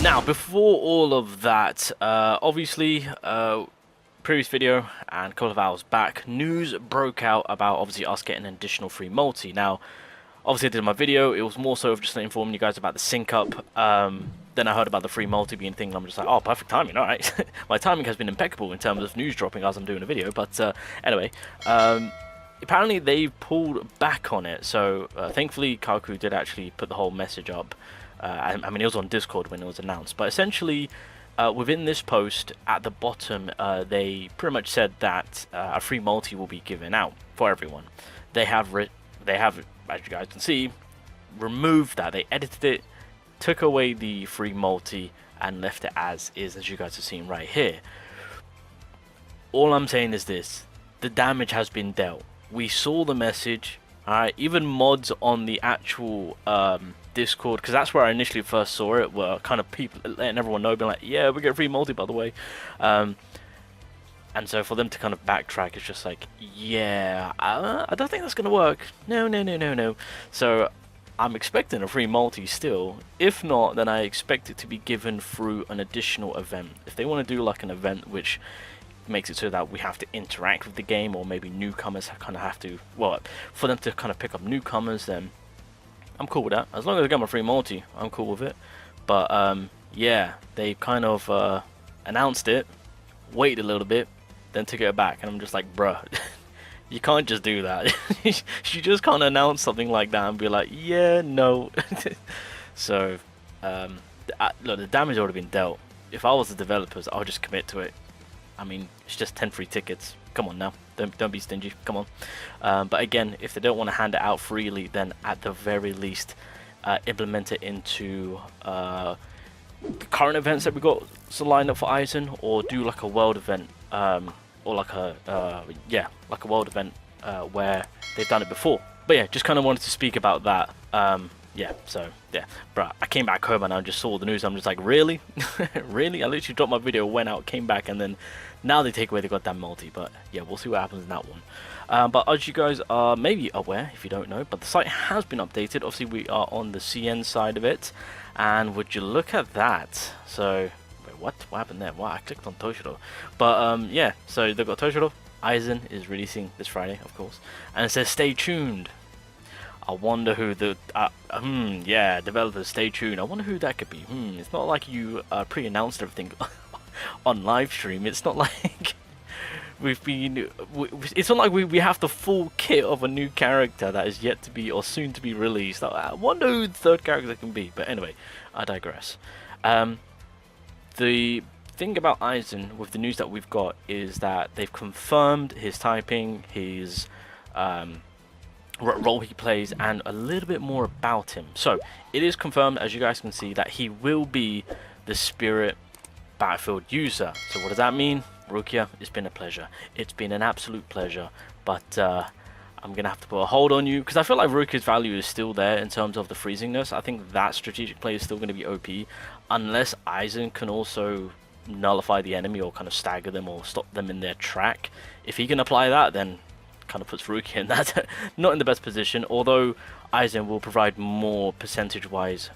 Now, before all of that, obviously, previous video and a couple of hours back, news broke out about obviously us getting an additional free multi. Now, obviously I did my video, it was more so of just informing you guys about the sync up. Then I heard about the free multi being thing, and I'm just like, oh, perfect timing, alright. My timing has been impeccable in terms of news dropping as I'm doing a video, but anyway, apparently they pulled back on it, so thankfully Kaku did actually put the whole message up. I mean, it was on Discord when it was announced, but essentially, within this post, at the bottom, they pretty much said that a free multi will be given out for everyone. They have, as you guys can see, removed that. They edited it, took away the free multi, and left it as is, as you guys have seen right here. All I'm saying is this: the damage has been dealt. We saw the message. Alright, even mods on the actual Discord, because that's where I initially first saw it, were kind of people letting everyone know, being like, yeah, we get free multi, by the way. And so for them to kind of backtrack, it's just like, yeah, I don't think that's going to work. No. So I'm expecting a free multi still. If not, then I expect it to be given through an additional event. If they want to do like an event which makes it so that we have to interact with the game, or maybe newcomers kind of have to, well, for them to kind of pick up newcomers, then I'm cool with that. As long as I get my free multi, I'm cool with it. But yeah, they kind of announced it, waited a little bit, then took it back, and I'm just like, bruh, you can't just do that. You just can't announce something like that and be like, yeah, no. So look, the damage already been dealt. If I was the developers, I would just commit to it. I mean, it's just 10 free tickets. Come on now, don't be stingy. Come on. But again, if they don't want to hand it out freely, then at the very least, implement it into the current events that we got lined up for Aizen, or do like a world event, or like a like a world event where they've done it before. But yeah, just kind of wanted to speak about that. Yeah, so yeah, bruh, I came back home and I just saw the news. I'm just like, really? Really? I literally dropped my video, went out, came back, and then now they take away the goddamn multi. But yeah, we'll see what happens in that one. But as you guys are maybe aware, if you don't know, but the site has been updated. Obviously, we are on the CN side of it, and would you look at that? So, wait, what happened there? Wow, I clicked on TOSHIRO. But yeah, so they've got TOSHIRO. Aizen is releasing this Friday, of course, and it says stay tuned. I wonder who the yeah, developers, stay tuned. I wonder who that could be. It's not like you pre-announced everything on live stream. It's not like it's not like we have the full kit of a new character that is yet to be, or soon to be released. I wonder who the third character can be. But anyway, I digress. The thing about Aizen with the news that we've got is that they've confirmed his typing, his role he plays, and a little bit more about him. So it is confirmed, as you guys can see, that he will be the Spirit Battlefield user. So what does that mean? Rukia, it's been a pleasure. It's been an absolute pleasure, but I'm gonna have to put a hold on you, because I feel like Rukia's value is still there in terms of the freezingness. I think that strategic play is still going to be OP, unless Aizen can also nullify the enemy, or kind of stagger them, or stop them in their track. If he can apply that, then kind of puts Rukia in that not in the best position, although Aizen will provide more percentage wise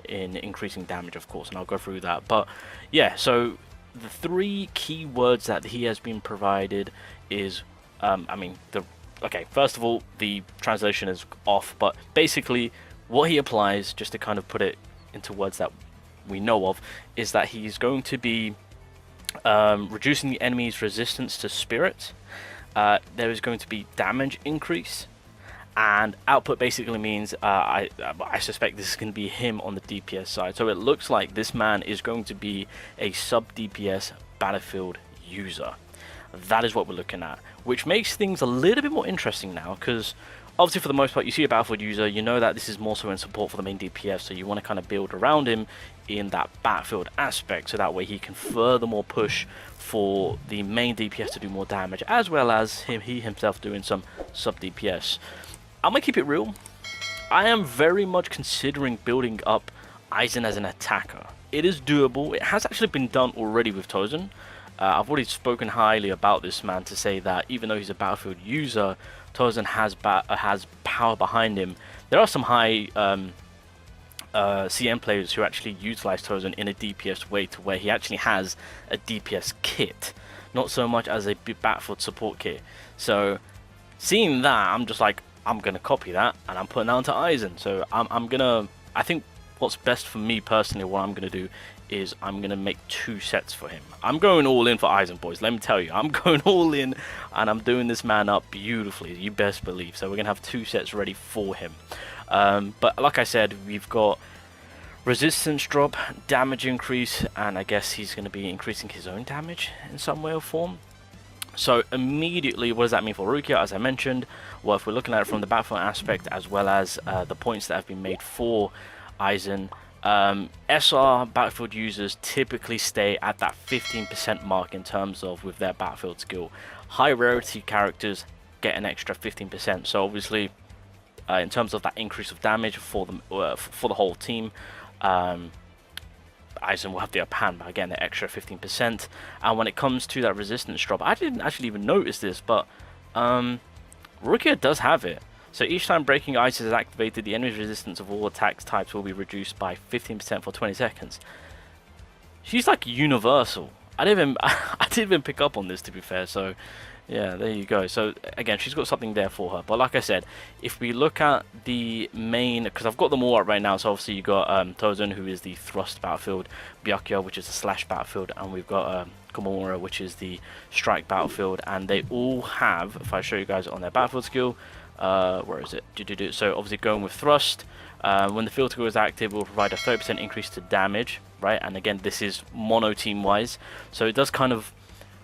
in increasing damage, of course, and I'll go through that. But yeah, so the three key words that he has been provided is okay, first of all, the translation is off, but basically what he applies, just to kind of put it into words that we know of, is that he's going to be reducing the enemy's resistance to spirit. There is going to be damage increase, and output basically means I suspect this is going to be him on the DPS side. So it looks like this man is going to be a sub DPS Battlefield user. That is what we're looking at, which makes things a little bit more interesting now, because obviously for the most part you see a Battlefield user, you know that this is more so in support for the main DPS, so you want to kind of build around him in that Battlefield aspect, so that way he can furthermore push for the main DPS to do more damage, as well as he himself doing some sub DPS. I'm gonna keep it real. I am very much considering building up Aizen as an attacker. It is doable. It has actually been done already with Tozen. I've already spoken highly about this man to say that even though he's a Battlefield user, Tozen has power behind him. There are some high CM players who actually utilize TOSHIRO in a DPS way, to where he actually has a DPS kit, not so much as a battlefield support kit. So seeing that, I'm just like, I'm gonna copy that and I'm putting that onto Aizen. So I think what's best for me personally, what I'm gonna do is I'm gonna make 2 sets for him. I'm going all in for Aizen, boys. Let me tell you, I'm going all in and I'm doing this man up beautifully. You best believe. So we're gonna have 2 sets ready for him. But like I said, we've got resistance drop, damage increase, and I guess he's going to be increasing his own damage in some way or form. So immediately, what does that mean for Rukia? As I mentioned, well, if we're looking at it from the battlefield aspect, as well as the points that have been made for Aizen, SR battlefield users typically stay at that 15% mark in terms of with their battlefield skill. High rarity characters get an extra 15%. So obviously, in terms of that increase of damage for the whole team, Aizen will have the upper hand by getting the extra 15%. And when it comes to that resistance drop, I didn't actually even notice this, but Rukia does have it. So each time breaking ice is activated, the enemy's resistance of all attacks types will be reduced by 15% for 20 seconds. She's like universal. I didn't even pick up on this, to be fair. So yeah, there you go. So again, she's got something there for her. But like I said, if we look at the main, because I've got them all up right now. So obviously you got TOSHIRO, who is the thrust battlefield, Byakuya, which is the slash battlefield, and we've got Komamura, which is the strike battlefield. And they all have, if I show you guys on their battlefield skill, where is it? So obviously going with thrust, when the field skill is active, it will provide a 30% increase to damage, right? And again, this is mono team wise, so it does kind of,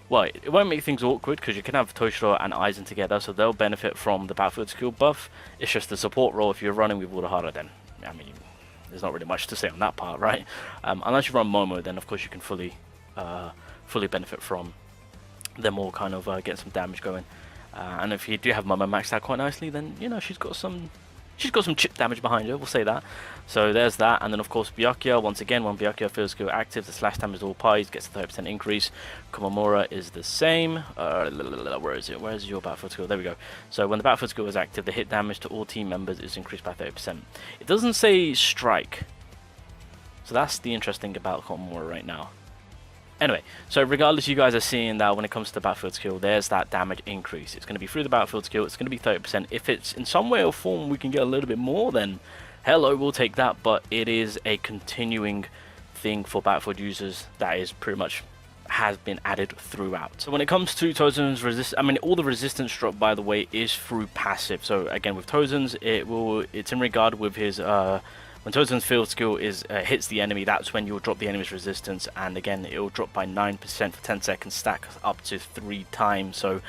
well, it won't make things awkward because you can have TOSHIRO and Aizen together, so they'll benefit from the battlefield skill buff. It's just the support role. If you're running with Urahara, then I mean, there's not really much to say on that part, right? Unless you run Momo, then of course you can fully benefit from them all kind of getting some damage going. And if you do have Momo maxed out quite nicely, then you know she's got some chip damage behind her, we'll say that. So there's that, and then of course Byakuya, once again, when Byakuya field skill active, the slash damage all pies gets a 30% increase. Komamura is the same. Where is it? Where's your battlefield skill? There we go. So when the battlefield skill is active, the hit damage to all team members is increased by 30%. It doesn't say strike. So that's the interesting about Komamura right now. Anyway, so regardless, you guys are seeing that when it comes to the battlefield skill, there's that damage increase. It's going to be through the battlefield skill, it's going to be 30%. If it's in some way or form we can get a little bit more, then hello, we'll take that. But it is a continuing thing for battlefield users that is pretty much has been added throughout. So when it comes to TOSHIRO's resistance, I mean, all the resistance drop, by the way, is through passive. So again, with TOSHIRO's, it's in regard with his when TOSHIRO's field skill hits the enemy, that's when you'll drop the enemy's resistance, and again it will drop by 9% for 10 seconds, stack up to 3 times. So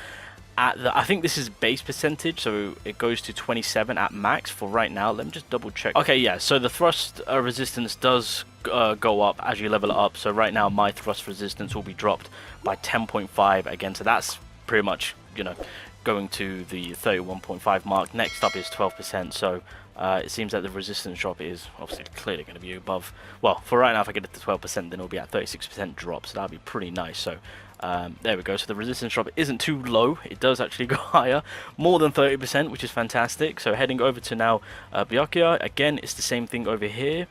I think this is base percentage, so it goes to 27 at max for right now. Let me just double check. Okay, yeah, so the thrust resistance does go up as you level it up. So right now my thrust resistance will be dropped by 10.5 again, so that's pretty much, you know, going to the 31.5 mark. Next up is 12%, so it seems that the resistance drop is obviously clearly going to be above. Well, for right now, if I get it to 12%, then it'll be at 36% drop, so that'll be pretty nice. So there we go. So the resistance drop isn't too low. It does actually go higher, more than 30%, which is fantastic. So heading over to now Byakuya. Again, it's the same thing over here.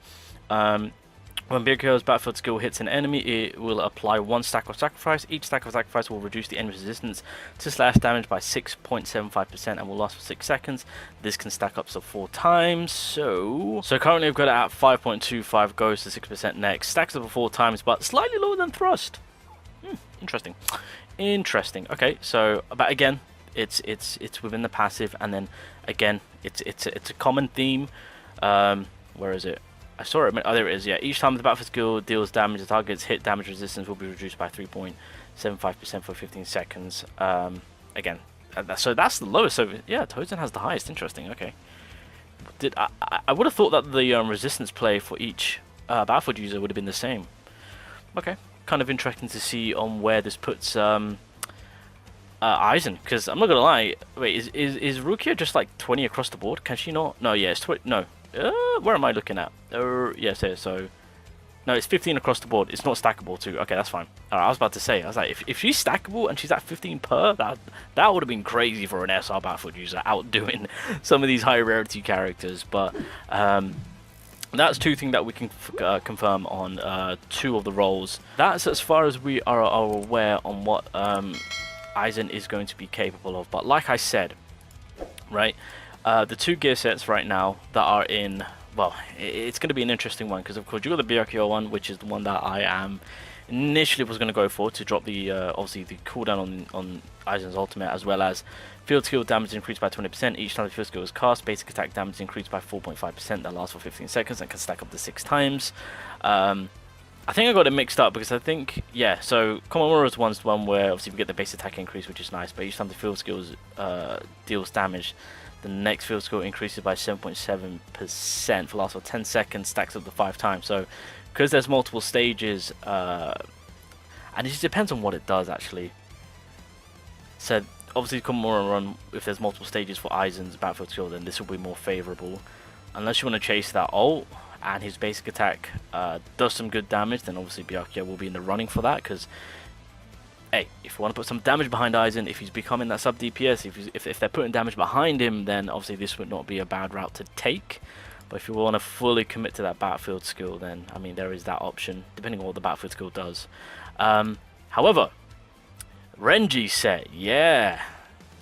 When Byakuya's battlefield skill hits an enemy, it will apply 1 stack of sacrifice. Each stack of sacrifice will reduce the enemy's resistance to slash damage by 6.75% and will last for 6 seconds. This can stack up to 4 times. So currently I've got it at 5.25, goes to 6% next. Stacks up for 4 times, but slightly lower than thrust. Interesting. Okay, so but again, it's within the passive, and then again, it's a common theme. Where is it? I saw it. Oh, there it is. Yeah. Each time the battlefield skill deals damage, the target's hit damage resistance will be reduced by 3.75% for 15 seconds. Again, so that's the lowest. So yeah, TOSHIRO has the highest. Interesting. Okay. I would have thought that the resistance play for each battlefield user would have been the same. Okay. Kind of interesting to see on where this puts Aizen, because I'm not gonna lie. Wait, is Rukia just like 20 across the board? Can she not? No. Yeah, it's 20. No. Where am I looking at? Yes, here. So, no, it's 15 across the board. It's not stackable too. Okay, that's fine. Alright, I was about to say, I was like, if she's stackable and she's at 15 per, that would have been crazy for an SR battlefield user, outdoing some of these high rarity characters. But That's two things that we can confirm on 2 of the roles. That's as far as we are aware on what Aizen is going to be capable of. But like I said, right, the 2 gear sets right now that are in, well, it's going to be an interesting one, because of course you got the BRKO one, which is the one that I am initially was going to go for, to drop the obviously the cooldown on Aizen's ultimate, as well as field skill damage increased by 20% each time the field skill is cast. Basic attack damage increased by 4.5%. That lasts for 15 seconds and can stack up to 6 times. I think I got it mixed up, because I think, yeah, so Komamura's one's the one where obviously we get the base attack increase, which is nice, but each time the field skills deals damage, the next field skill increases by 7.7% for last for 10 seconds, stacks up to 5 times. So because there's multiple stages, and it just depends on what it does actually. So obviously Komamura run, if there's multiple stages for Aizen's battlefield skill, then this will be more favourable. Unless you want to chase that ult and his basic attack does some good damage, then obviously Byakuya will be in the running for that, because hey, if you want to put some damage behind Aizen, if he's becoming that sub DPS, if they're putting damage behind him, then obviously this would not be a bad route to take. But if you want to fully commit to that battlefield skill, then I mean there is that option, depending on what the battlefield skill does. However, Renji set, yeah.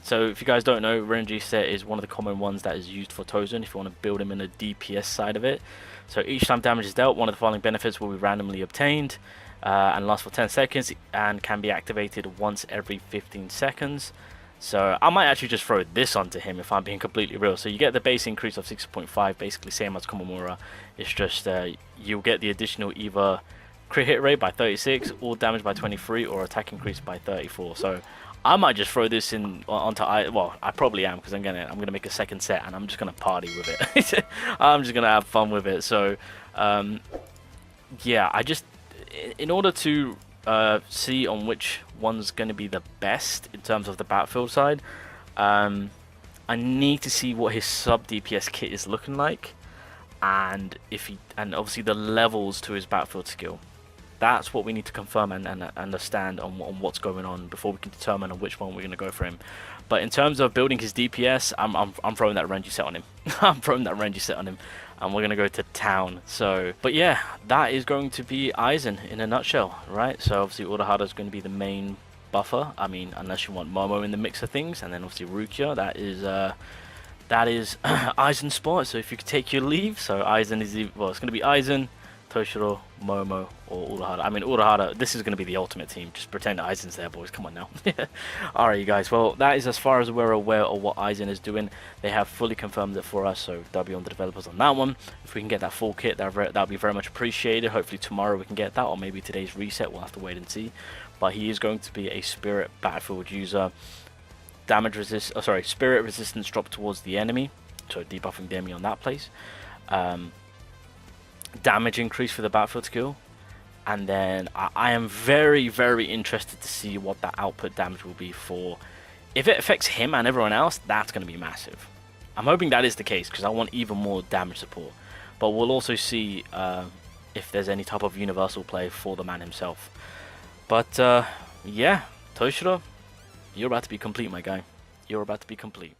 So if you guys don't know, Renji set is one of the common ones that is used for Tozen if you want to build him in the DPS side of it. So each time damage is dealt, one of the following benefits will be randomly obtained, and lasts for 10 seconds and can be activated once every 15 seconds. So I might actually just throw this onto him if I'm being completely real. So you get the base increase of 6.5, basically same as Komamura. It's just you'll get the additional either crit hit rate by 36, or damage by 23, or attack increase by 34. So I might just throw this in onto well, I probably am, because I'm gonna make a second set and I'm just gonna party with it. I'm just gonna have fun with it. So yeah, I just, in order to see on which one's going to be the best in terms of the battlefield side, I need to see what his sub DPS kit is looking like, and obviously the levels to his battlefield skill. That's what we need to confirm and understand on what's going on before we can determine on which one we're going to go for him. But in terms of building his DPS, I'm throwing that Renji set on him. I'm throwing that Renji set on him, and we're going to go to town. So, but yeah, that is going to be Aizen in a nutshell, right? So obviously Urahara is going to be the main buffer. I mean, unless you want Momo in the mix of things, and then obviously Rukia, that is Aizen's spot. So if you could take your leave, so Aizen is, well, it's going to be Aizen, Toshiro, Momo, or Urahara. I mean, Urahara, this is going to be the ultimate team. Just pretend Aizen's there, boys. Come on now. Alright, you guys. Well, that is as far as we're aware of what Aizen is doing. They have fully confirmed it for us, so W on the developers on that one. If we can get that full kit, that'll be very much appreciated. Hopefully tomorrow we can get that, or maybe today's reset. We'll have to wait and see. But he is going to be a spirit battlefield user. Spirit resistance drop towards the enemy, so debuffing the enemy on that place. Damage increase for the battlefield skill, and then I am very, very interested to see what that output damage will be for. If it affects him and everyone else, that's going to be massive. I'm hoping that is the case, because I want even more damage support. But we'll also see if there's any type of universal play for the man himself. But yeah, Toshiro, you're about to be complete, my guy. You're about to be complete.